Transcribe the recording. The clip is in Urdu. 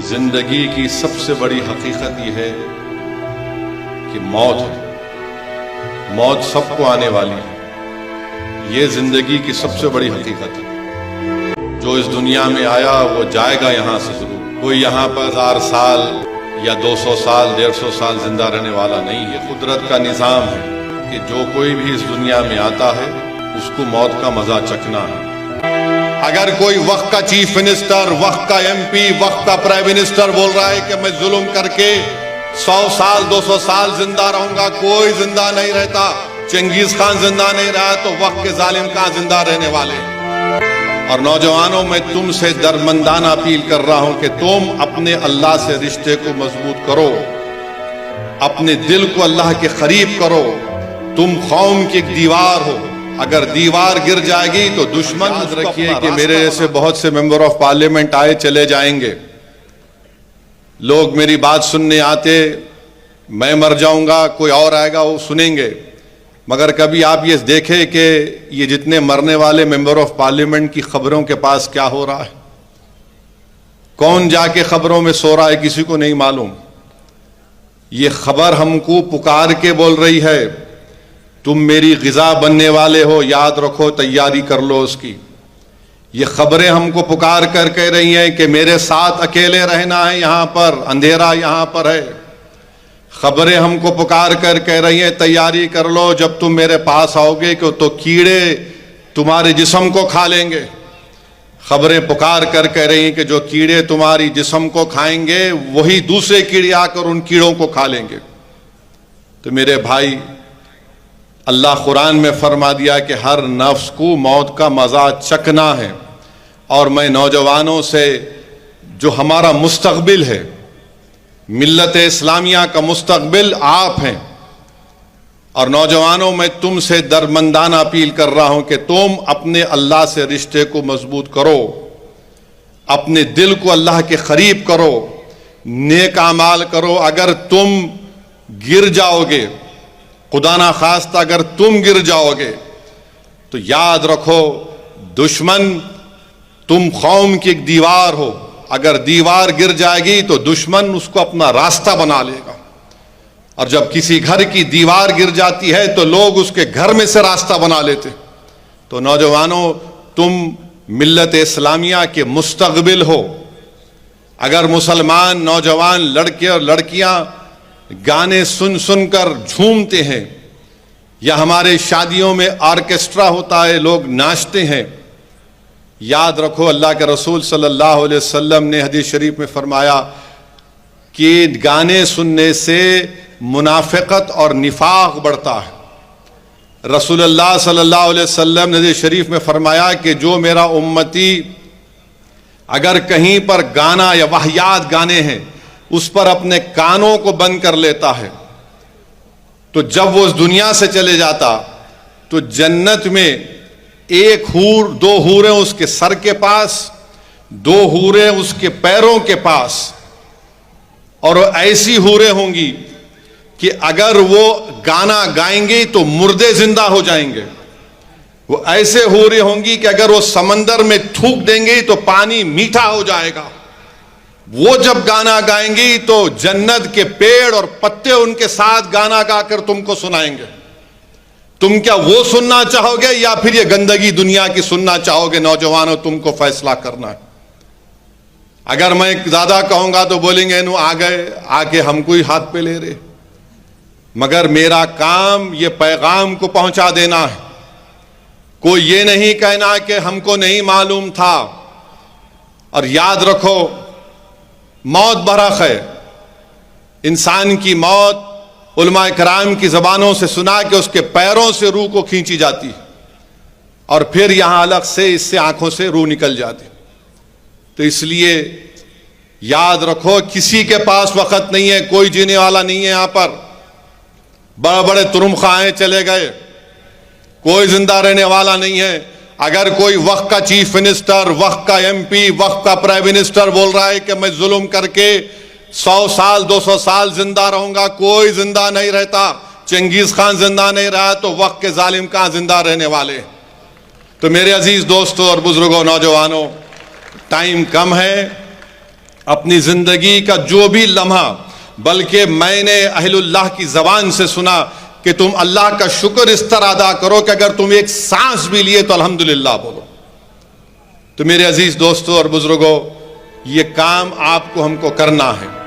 زندگی کی سب سے بڑی حقیقت یہ ہے کہ موت ہے، موت سب کو آنے والی ہے۔ یہ زندگی کی سب سے بڑی حقیقت ہے۔ جو اس دنیا میں آیا وہ جائے گا یہاں سے ضرور۔ کوئی یہاں پر 1000 سال یا 200 سال 150 سال زندہ رہنے والا نہیں ہے۔ قدرت کا نظام ہے کہ جو کوئی بھی اس دنیا میں آتا ہے اس کو موت کا مزہ چکھنا ہے۔ اگر کوئی وقت کا چیف منسٹر، وقت کا ایم پی، وقت کا پرائم منسٹر بول رہا ہے کہ میں ظلم کر کے 100 سال 200 سال زندہ رہوں گا، کوئی زندہ نہیں رہتا۔ چنگیز خان زندہ نہیں رہا تو وقت کے ظالم کہاں زندہ رہنے والے۔ اور نوجوانوں، میں تم سے درمندانہ اپیل کر رہا ہوں کہ تم اپنے اللہ سے رشتے کو مضبوط کرو، اپنے دل کو اللہ کے قریب کرو۔ تم قوم کی ایک دیوار ہو، اگر دیوار گر جائے گی تو دشمن یاد رکھیے کہ میرے جیسے بہت سے ممبر آف پارلیمنٹ آئے چلے جائیں گے، لوگ میری بات سننے آتے، میں مر جاؤں گا، کوئی اور آئے گا وہ سنیں گے، مگر کبھی آپ یہ دیکھیں کہ یہ جتنے مرنے والے ممبر آف پارلیمنٹ کی خبروں کے پاس کیا ہو رہا ہے، کون جا کے خبروں میں سو رہا ہے کسی کو نہیں معلوم۔ یہ خبر ہم کو پکار کے بول رہی ہے تم میری غذا بننے والے ہو، یاد رکھو، تیاری کر لو اس کی۔ یہ خبریں ہم کو پکار کر کہہ رہی ہیں کہ میرے ساتھ اکیلے رہنا ہے، یہاں پر اندھیرا یہاں پر ہے۔ خبریں ہم کو پکار کر کہہ رہی ہیں تیاری کر لو، جب تم میرے پاس آؤ گے کہ تو کیڑے تمہارے جسم کو کھا لیں گے۔ خبریں پکار کر کہہ رہی ہیں کہ جو کیڑے تمہاری جسم کو کھائیں گے وہی دوسرے کیڑے آ کر ان کیڑوں کو کھا لیں گے۔ تو میرے بھائی، اللہ قرآن میں فرما دیا کہ ہر نفس کو موت کا مزہ چکھنا ہے۔ اور میں نوجوانوں سے، جو ہمارا مستقبل ہے، ملت اسلامیہ کا مستقبل آپ ہیں، اور نوجوانوں میں تم سے درمندانہ اپیل کر رہا ہوں کہ تم اپنے اللہ سے رشتے کو مضبوط کرو، اپنے دل کو اللہ کے قریب کرو، نیک اعمال کرو۔ اگر تم گر جاؤ گے، خدا نخواستہ اگر تم گر جاؤ گے تو یاد رکھو دشمن، تم قوم کی ایک دیوار ہو، اگر دیوار گر جائے گی تو دشمن اس کو اپنا راستہ بنا لے گا، اور جب کسی گھر کی دیوار گر جاتی ہے تو لوگ اس کے گھر میں سے راستہ بنا لیتے۔ تو نوجوانوں، تم ملت اسلامیہ کے مستقبل ہو۔ اگر مسلمان نوجوان لڑکے اور لڑکیاں گانے سن سن کر جھومتے ہیں، یا ہمارے شادیوں میں آرکیسٹرا ہوتا ہے، لوگ ناچتے ہیں، یاد رکھو اللہ کے رسول صلی اللہ علیہ وسلم نے حدیث شریف میں فرمایا کہ گانے سننے سے منافقت اور نفاق بڑھتا ہے۔ رسول اللہ صلی اللہ علیہ وسلم نے حدیث شریف میں فرمایا کہ جو میرا امتی اگر کہیں پر گانا یا واہیات گانے ہیں اس پر اپنے کانوں کو بند کر لیتا ہے تو جب وہ اس دنیا سے چلے جاتا تو جنت میں ایک حور، 2 حوریں اس کے سر کے پاس، 2 حوریں اس کے پیروں کے پاس، اور وہ ایسی حوریں ہوں گی کہ اگر وہ گانا گائیں گی تو مردے زندہ ہو جائیں گے۔ وہ ایسے حوریں ہوں گی کہ اگر وہ سمندر میں تھوک دیں گی تو پانی میٹھا ہو جائے گا۔ وہ جب گانا گائیں گی تو جنت کے پیڑ اور پتے ان کے ساتھ گانا گا کر تم کو سنائیں گے۔ تم کیا وہ سننا چاہو گے یا پھر یہ گندگی دنیا کی سننا چاہو گے؟ نوجوانوں، تم کو فیصلہ کرنا ہے۔ اگر میں زیادہ کہوں گا تو بولیں گے انہوں آ گئے، آ کے ہم کو ہی ہاتھ پہ لے رہے، مگر میرا کام یہ پیغام کو پہنچا دینا ہے۔ کوئی یہ نہیں کہنا کہ ہم کو نہیں معلوم تھا۔ اور یاد رکھو، موت برحق ہے۔ انسان کی موت علماء کرام کی زبانوں سے سنا کہ اس کے پیروں سے روح کو کھینچی جاتی اور پھر یہاں الگ سے اس سے آنکھوں سے روح نکل جاتی۔ تو اس لیے یاد رکھو، کسی کے پاس وقت نہیں ہے، کوئی جینے والا نہیں ہے یہاں پر۔ بڑے بڑے ترم خواہیں چلے گئے، کوئی زندہ رہنے والا نہیں ہے۔ اگر کوئی وقت کا چیف منسٹر، وقت کا ایم پی، وقت کا پرائم منسٹر بول رہا ہے کہ میں ظلم کر کے 100 سال 200 سال زندہ رہوں گا، کوئی زندہ نہیں رہتا۔ چنگیز خان زندہ نہیں رہا تو وقت کے ظالم کہاں زندہ رہنے والے۔ تو میرے عزیز دوستوں اور بزرگوں، نوجوانوں، ٹائم کم ہے، اپنی زندگی کا جو بھی لمحہ، بلکہ میں نے اہل اللہ کی زبان سے سنا کہ تم اللہ کا شکر اس طرح ادا کرو کہ اگر تم ایک سانس بھی لیے تو الحمدللہ بولو۔ تو میرے عزیز دوستوں اور بزرگوں، یہ کام آپ کو ہم کو کرنا ہے۔